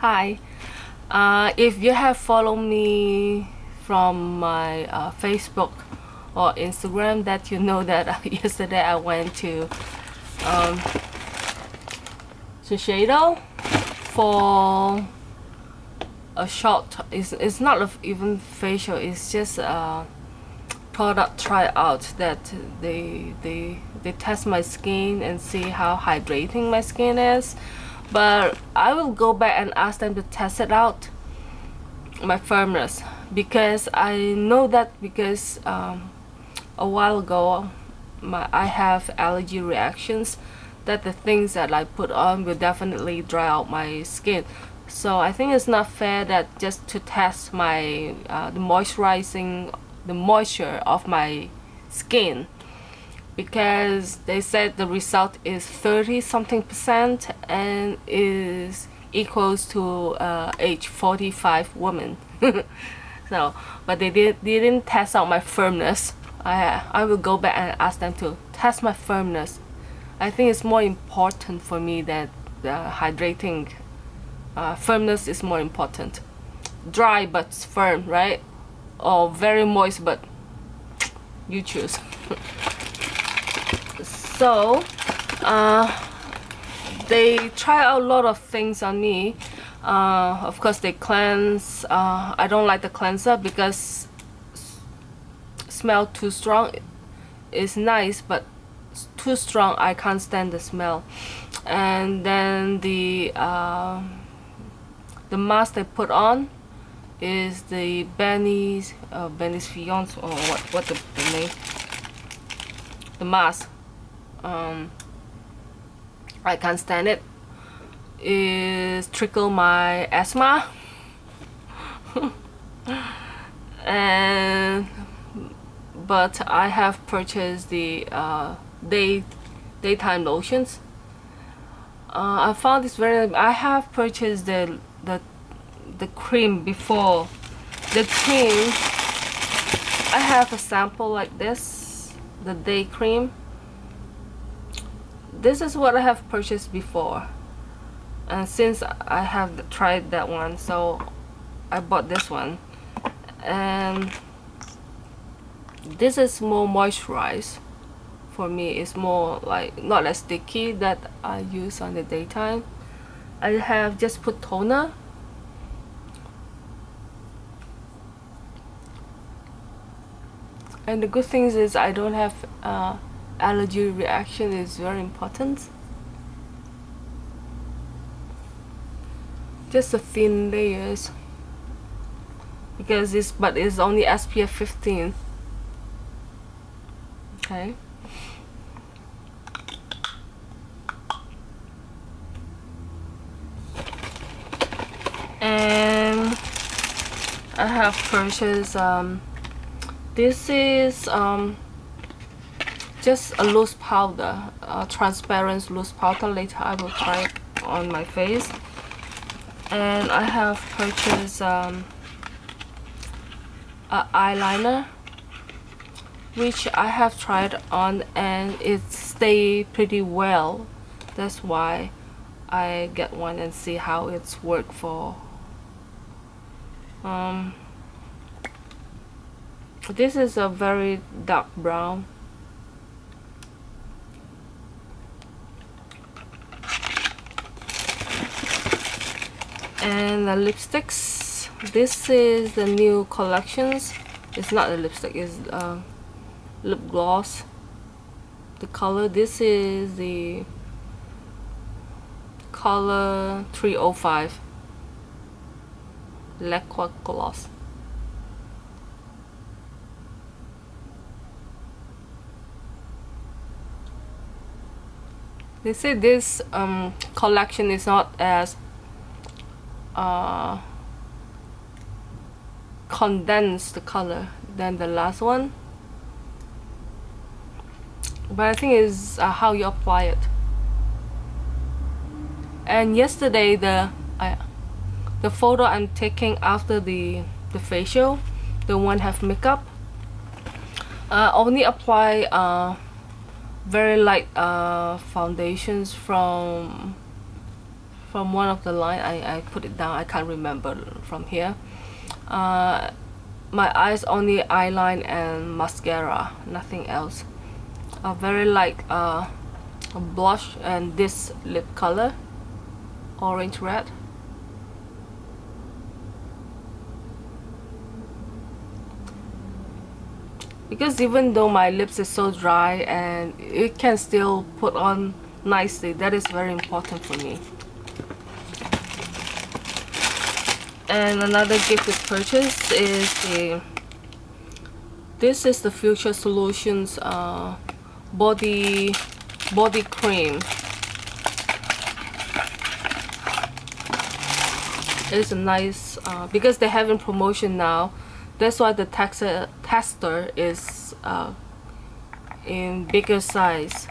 Hi. If you have followed me from my Facebook or Instagram, that you know that yesterday I went to SHISEIDO for a short. It's not even facial. It's just a product tryout that they test my skin and see how hydrating my skin is. But I will go back and ask them to test it out, my firmness, because I know that because a while ago I have allergy reactions, that the things that I put on will definitely dry out my skin. So I think it's not fair that just to test my the moisture of my skin, because they said the result is 30 something percent and is equals to age 45 woman. So but they didn't test out my firmness. I will go back and ask them to test my firmness. I think it's more important for me that hydrating. Firmness is more important. Dry but firm, right? Or very moist, but you choose. So they try out a lot of things on me. Of course they cleanse. I don't like the cleanser because smell too strong. It's nice, but too strong I can't stand the smell. And then the mask they put on is the Benny's Fiance, or what the name, the mask. I can't stand it. It trickle my asthma. But I have purchased the daytime lotions. I found this very. I have purchased the cream before. The cream, I have a sample like this, the day cream. This is what I have purchased before, and since I have tried that one, so I bought this one. And this is more moisturized for me. It's more like not as sticky that I use on the daytime. I have just put toner. And the good thing is I don't have allergy reaction. Is very important. Just the thin layers, because it's only SPF 15. Okay. And I have purchased this is just a loose powder, transparent loose powder. Later I will try it on my face. And I have purchased a eyeliner, which I have tried on and it stayed pretty well. That's why I get one and see how it's worked for. This is a very dark brown. And the lipsticks, this is the new collections. It's not a lipstick, it's lip gloss. The color, this is the color 305 Lacquer Gloss. They say this collection is not as condensed color than the last one, but I think is how you apply it. And yesterday the photo I'm taking after the facial, the one have makeup, only apply very light foundations from from one of the line. I put it down. I can't remember from here. My eyes only eyeline and mascara, nothing else. Very light blush and this lip color, orange red. Because even though my lips is so dry and it can still put on nicely, that is very important for me. And another gift with purchase is this is the Future Solutions body cream. It's a nice because they're having promotion now. That's why the tester is in bigger size.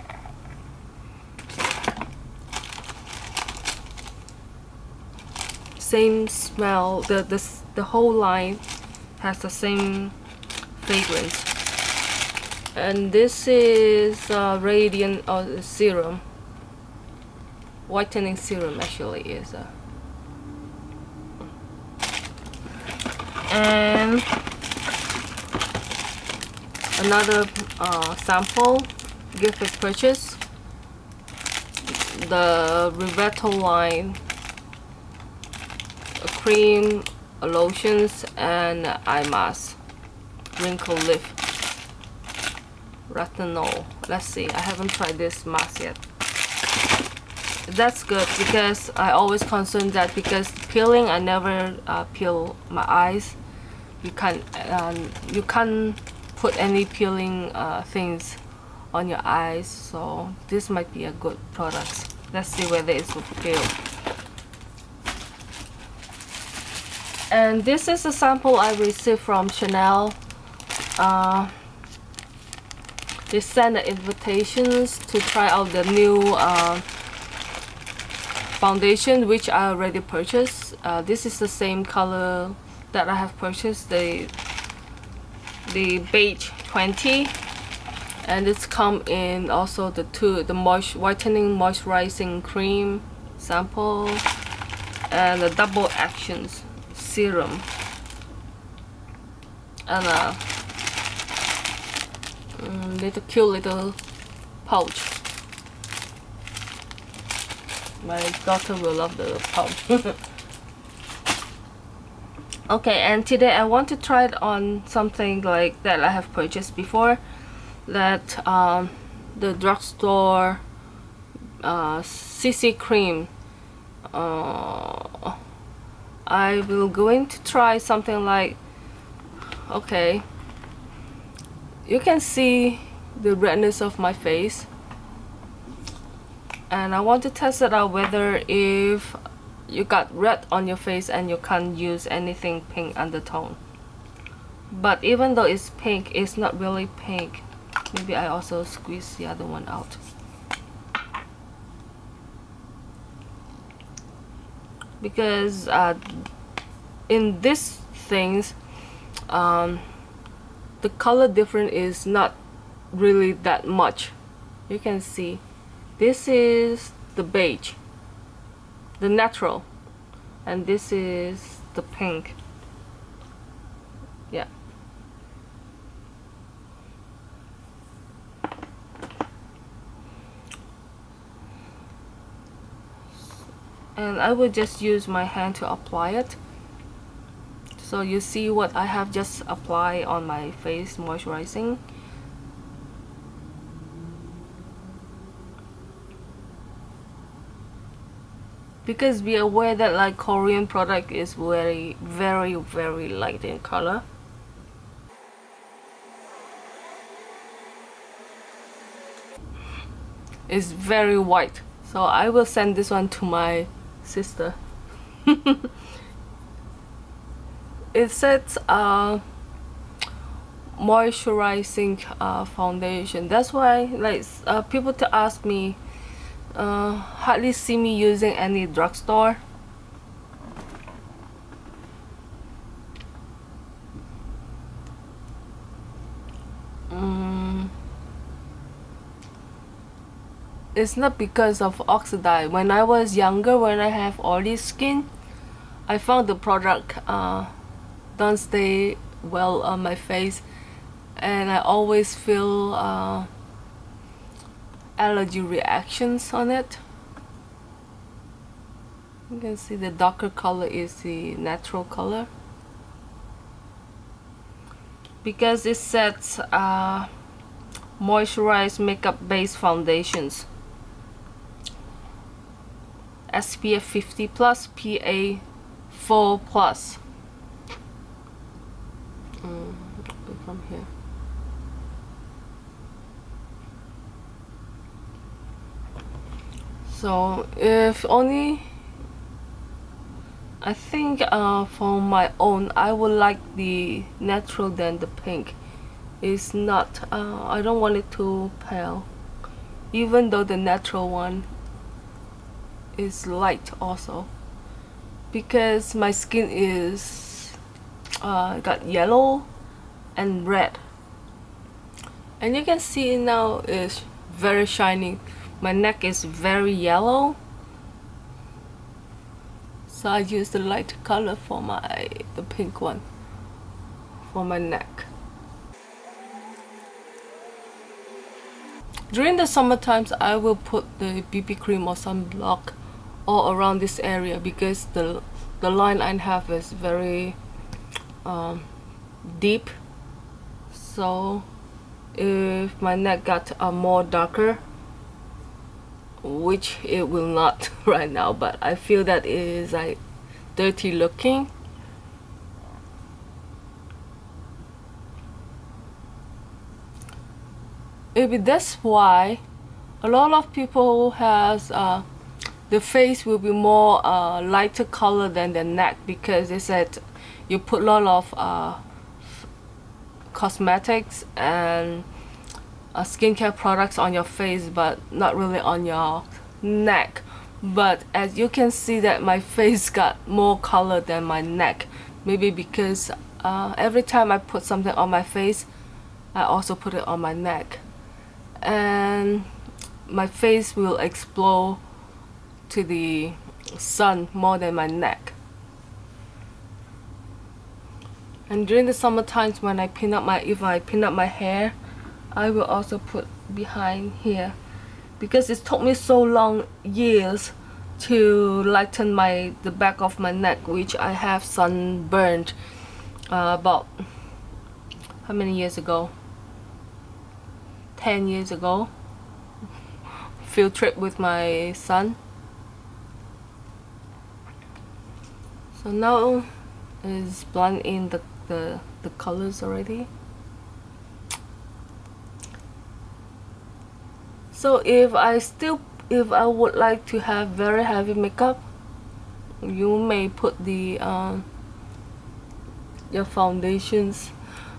Same smell. The whole line has the same fragrance. And this is Radiant Serum, whitening serum actually is and another sample gift with purchase, the Rivetto line, a cream, a lotions, and eye mask, wrinkle lift, retinol. Let's see, I haven't tried this mask yet. That's good because I always concerned that because peeling, I never peel my eyes. You can't put any peeling things on your eyes, so this might be a good product. Let's see whether it will peel. And this is a sample I received from Chanel. They sent the invitations to try out the new foundation, which I already purchased. This is the same color that I have purchased, the beige 20, and it's come in also the whitening moisturizing cream sample and the double actions serum and a cute little pouch. My daughter will love the pouch. Okay, and today I want to try it on something like that I have purchased before, that the drugstore CC cream. I will going to try something like, okay, you can see the redness of my face, and I want to test it out whether if you got red on your face and you can't use anything pink undertone. But even though it's pink, it's not really pink. Maybe I also squeeze the other one out. Because in these things, the color difference is not really that much. You can see this is the beige, the natural, and this is the pink. Yeah. And I will just use my hand to apply it. So you see what I have just applied on my face, moisturizing. Because be aware that like Korean product is very light in color. It's very white. So I will send this one to my sister. It says moisturizing foundation. That's why like people to ask me, hardly see me using any drugstore. it's not because of oxidize. When I was younger, when I have oily skin, I found the product don't stay well on my face, and I always feel allergy reactions on it. You can see the darker color is the natural color, because it sets moisturized makeup based foundations, SPF 50 plus, PA 4 plus. From here, so if only, I think for my own, I would like the natural than the pink. It's not I don't want it too pale, even though the natural one is light also, because my skin is got yellow and red, and you can see now is very shiny. My neck is very yellow, so I use the light color for the pink one for my neck. During the summer times, I will put the BB cream or sunblock all around this area, because the line I have is very deep. So if my neck got more darker, which it will not right now, but I feel that it is like dirty looking. Maybe that's why a lot of people has the face will be more lighter color than the neck, because they said you put a lot of cosmetics and skincare products on your face, but not really on your neck. But as you can see that my face got more color than my neck, maybe because every time I put something on my face, I also put it on my neck, and my face will explode to the sun more than my neck. And during the summer times, when I pin up if I pin up my hair, I will also put behind here, because it took me so long years to lighten the back of my neck, which I have sunburned about how many years ago? 10 years ago. Field trip with my son. So now is blend in the colors already. So if I would like to have very heavy makeup, you may put the your foundations,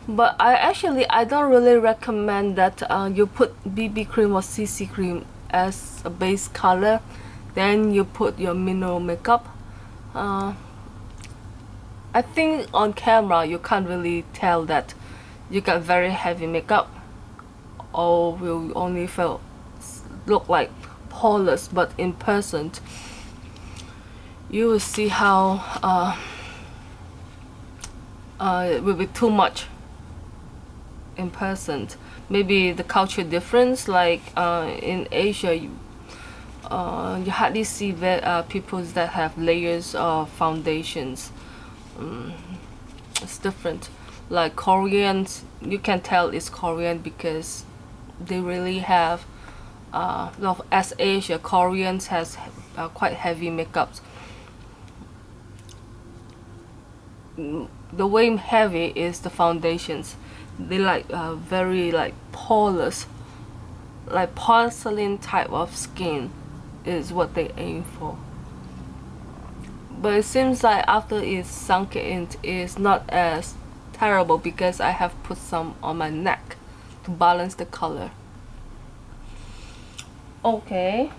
but I don't really recommend that you put BB cream or CC cream as a base color, then you put your mineral makeup. I think on camera you can't really tell that you got very heavy makeup, or will only look like polished, but in person you will see how it will be too much in person. Maybe the culture difference, like in Asia you hardly see people that have layers of foundations. It's different. Like Koreans, you can tell it's Korean because they really have as Asia, Koreans has quite heavy makeups. The way heavy is the foundations. They like very like polished, like porcelain type of skin is what they aim for. But it seems like after it's sunk in, it's not as terrible, because I have put some on my neck to balance the color. Okay,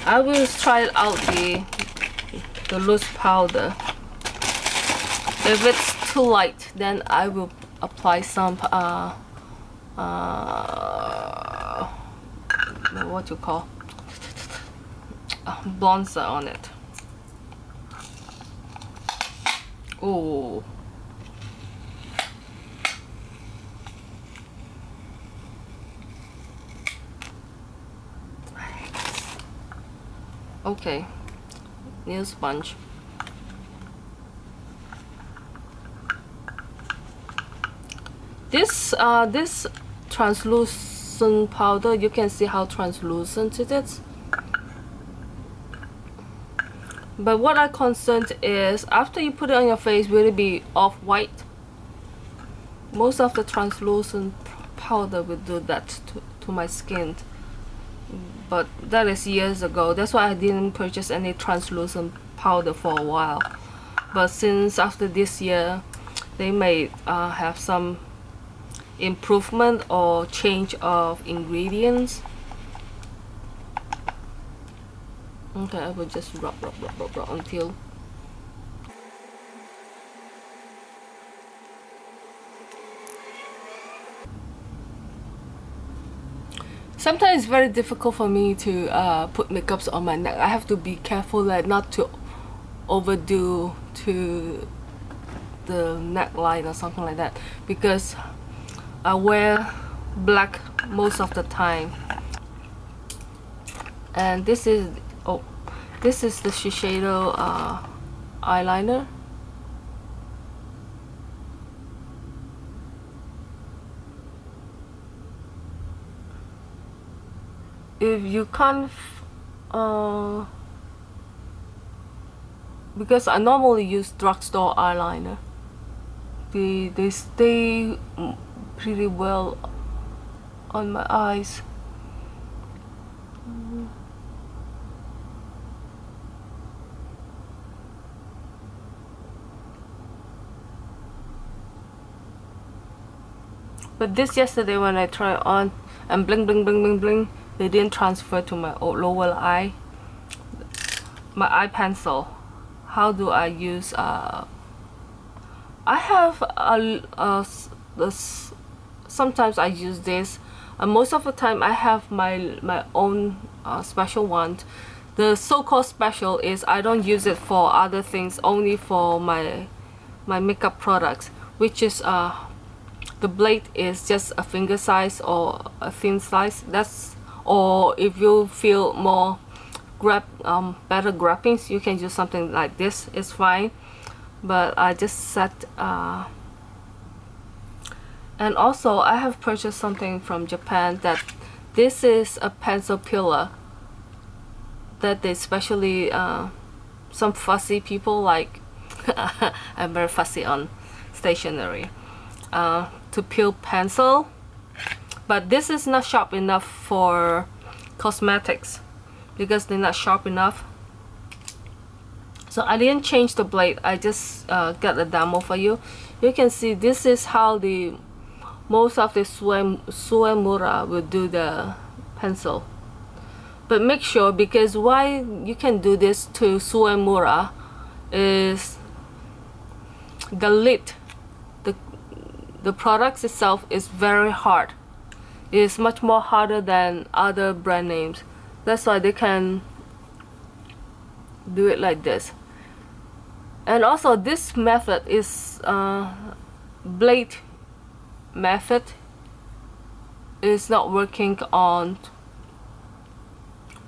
I will try out the loose powder. If it's too light, then I will apply some what you call bronzer on it. Oh, okay, nail sponge. This translucent powder, you can see how translucent it is. But what I'm concerned is after you put it on your face, will it be off-white? Most of the translucent powder will do that to my skin. But that is years ago. That's why I didn't purchase any translucent powder for a while. But since after this year, they may have some improvement or change of ingredients. Okay, I will just rub until sometimes it's very difficult for me to put makeups on my neck. I have to be careful like not to overdo to the neckline or something like that, because I wear black most of the time. And this is the SHISEIDO eyeliner. If you can't because I normally use drugstore eyeliner, they stay pretty well on my eyes. But this yesterday when I tried on and bling bling bling bling bling, they didn't transfer to my lower eye. My eye pencil. How do I use? I have this. Sometimes I use this. Most of the time I have my own special one. The so-called special is I don't use it for other things, only for my makeup products, which is the blade is just a finger size or a thin size. That's, or if you feel more better grabbings, you can use something like this. It's fine. But I just set and also I have purchased something from Japan, that this is a pencil peeler that they especially some fussy people like I'm very fussy on stationery to peel pencil, but this is not sharp enough for cosmetics because they're not sharp enough. So I didn't change the blade, I just got a demo for you. You can see this is how the most of the Suemura will do the pencil. But make sure, because why you can do this to Suemura is the lid, the products itself is very hard. It is much more harder than other brand names. That's why they can do it like this. And also this method is blade method is not working on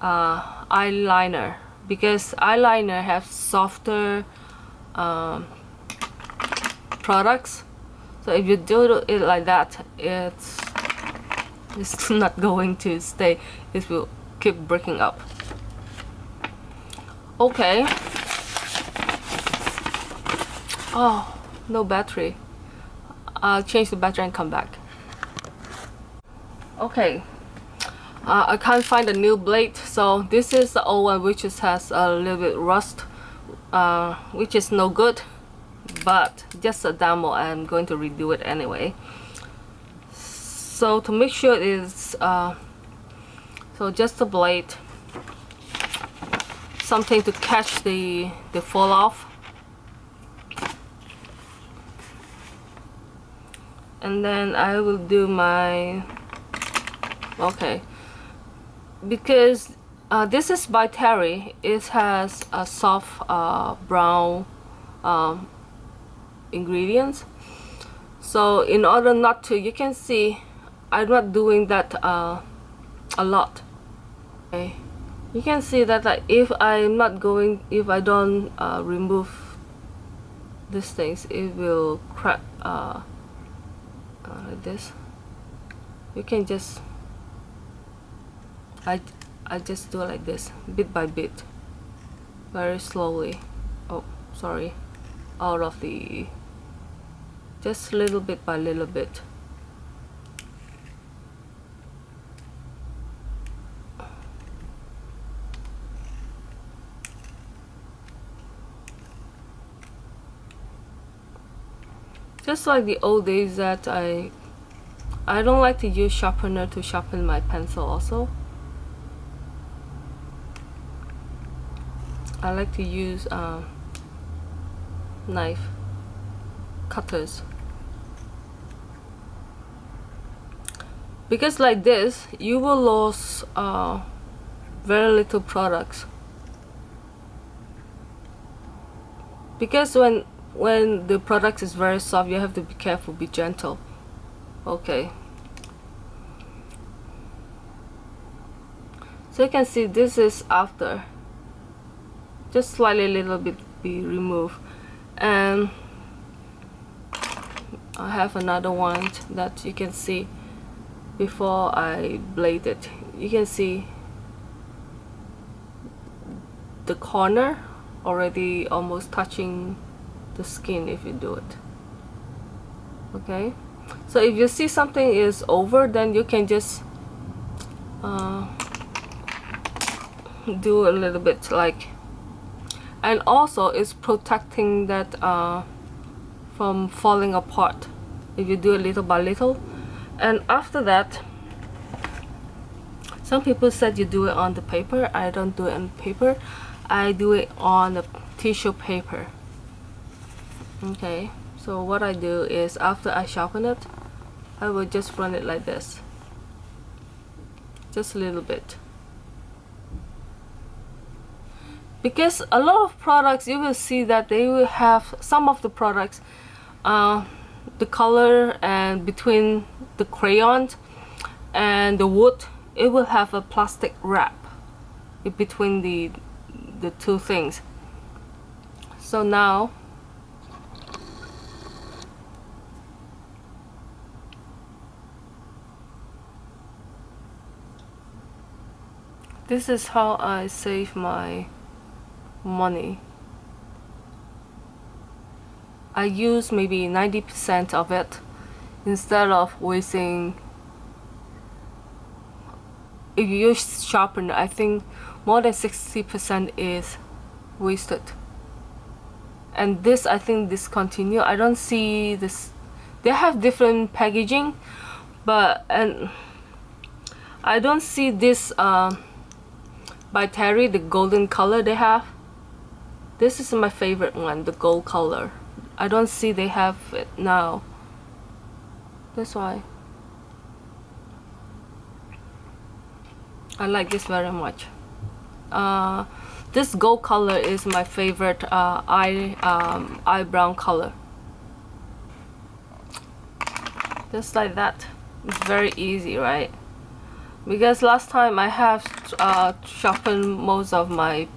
eyeliner, because eyeliner have softer products. So if you do it like that, it's not going to stay. It will keep breaking up. Okay. Oh, no battery. I'll change the battery and come back. Okay. I can't find a new blade, so this is the old one, which has a little bit rust, which is no good, but just a demo. I'm going to redo it anyway. So to make sure it is so just a blade, something to catch the fall off, and then I will do my, okay, because this is by Terry. It has a soft brown ingredients. So in order not to, you can see I'm not doing that a lot. Okay, you can see that if I don't remove these things, it will crack like this. You can just I just do it like this, bit by bit, very slowly. Oh, sorry, out of the, just little bit by little bit. Just like the old days that I don't like to use sharpener to sharpen my pencil also. I like to use knife cutters, because like this you will lose very little products, because when the product is very soft, you have to be careful, be gentle. Okay, so you can see this is after, just slightly little bit be removed, and I have another one that you can see before I blade it. You can see the corner already almost touching the skin if you do it. Okay, so if you see something is over, then you can just do a little bit like, and also it's protecting that from falling apart if you do it little by little. And after that, some people said you do it on the paper. I don't do it on paper, I do it on the tissue paper. Okay, so what I do is after I sharpen it, I will just run it like this, just a little bit. Because a lot of products, you will see that they will have, some of the products, the color and between the crayons and the wood, it will have a plastic wrap in between the two things. So now this is how I save my money. I use maybe 90% of it instead of wasting. If you use sharpener, I think more than 60% is wasted. And this, I think, discontinue. I don't see this. They have different packaging, but and I don't see this by Terry, the golden color they have. This is my favorite one, the gold color. I don't see they have it now. That's why I like this very much. This gold color is my favorite eye brown color. Just like that. It's very easy, right? Because last time I have sharpened most of my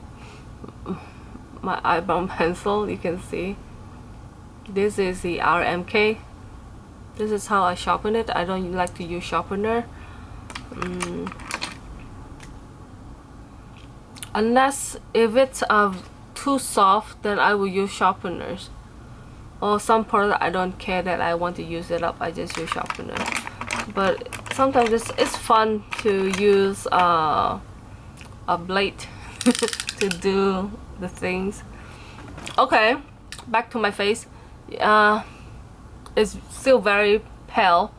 eyebrow pencil. You can see this is the RMK. This is how I sharpen it. I don't like to use sharpener unless if it's too soft, then I will use sharpeners. Or some product I don't care that I want to use it up, I just use sharpener. But sometimes it's fun to use a blade to do the things. Okay, back to my face. It's still very pale.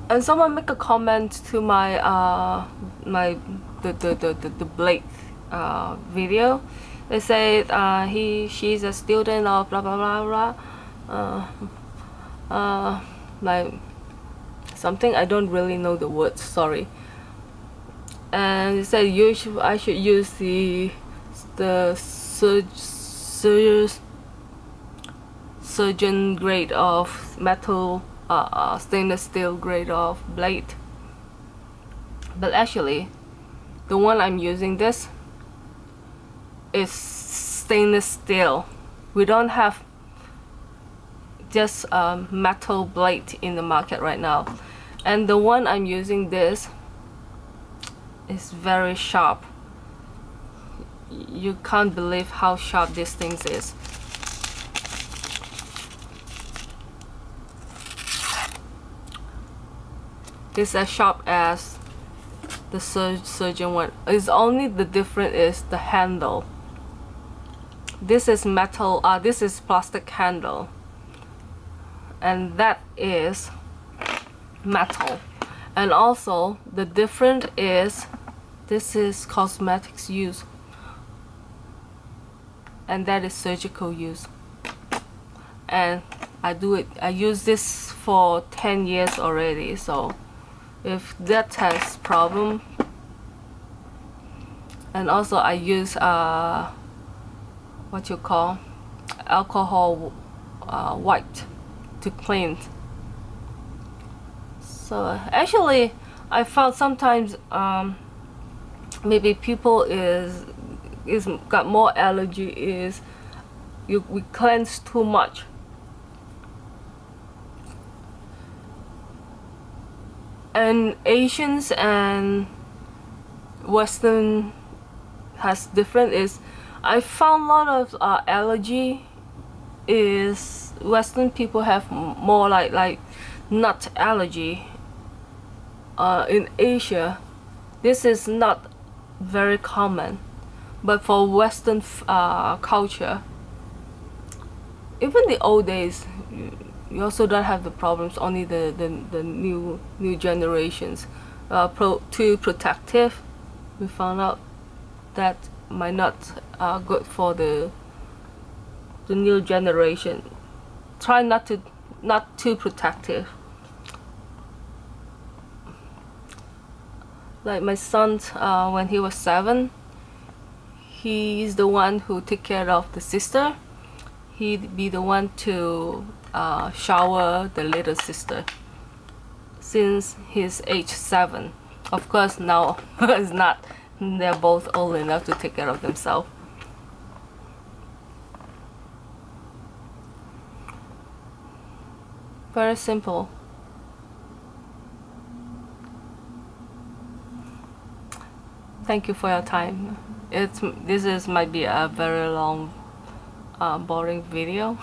And someone make a comment to my the blade video. They say she's a student of blah blah blah blah. Like something, I don't really know the words, sorry. and it said I should use the surgeon grade of metal, stainless steel grade of blade. But actually, the one I'm using this is stainless steel. We don't have just a metal blade in the market right now, and the one I'm using this is very sharp. You can't believe how sharp this thing is. It's as sharp as the surgeon one. It's only the difference is the handle. This is metal, this is plastic handle, and that is metal. And also the difference is this is cosmetics use, and that is surgical use. And I use this for 10 years already, so if that has problem. And also I use what you call alcohol wipe to clean. So actually I found sometimes maybe people is got more allergy is we cleanse too much. And Asians and Western has different is I found a lot of allergy is Western people have more like nut allergy. In Asia this is not very common, but for Western culture, even the old days, you also don't have the problems. Only the new generations too protective. We found out that might not good for the new generation. Try not too protective. Like my son, when he was 7, he's the one who took care of the sister. He'd be the one to shower the little sister since he's age 7. Of course now it's not. They're both old enough to take care of themselves. Very simple. Thank you for your time. This might be a very long boring video.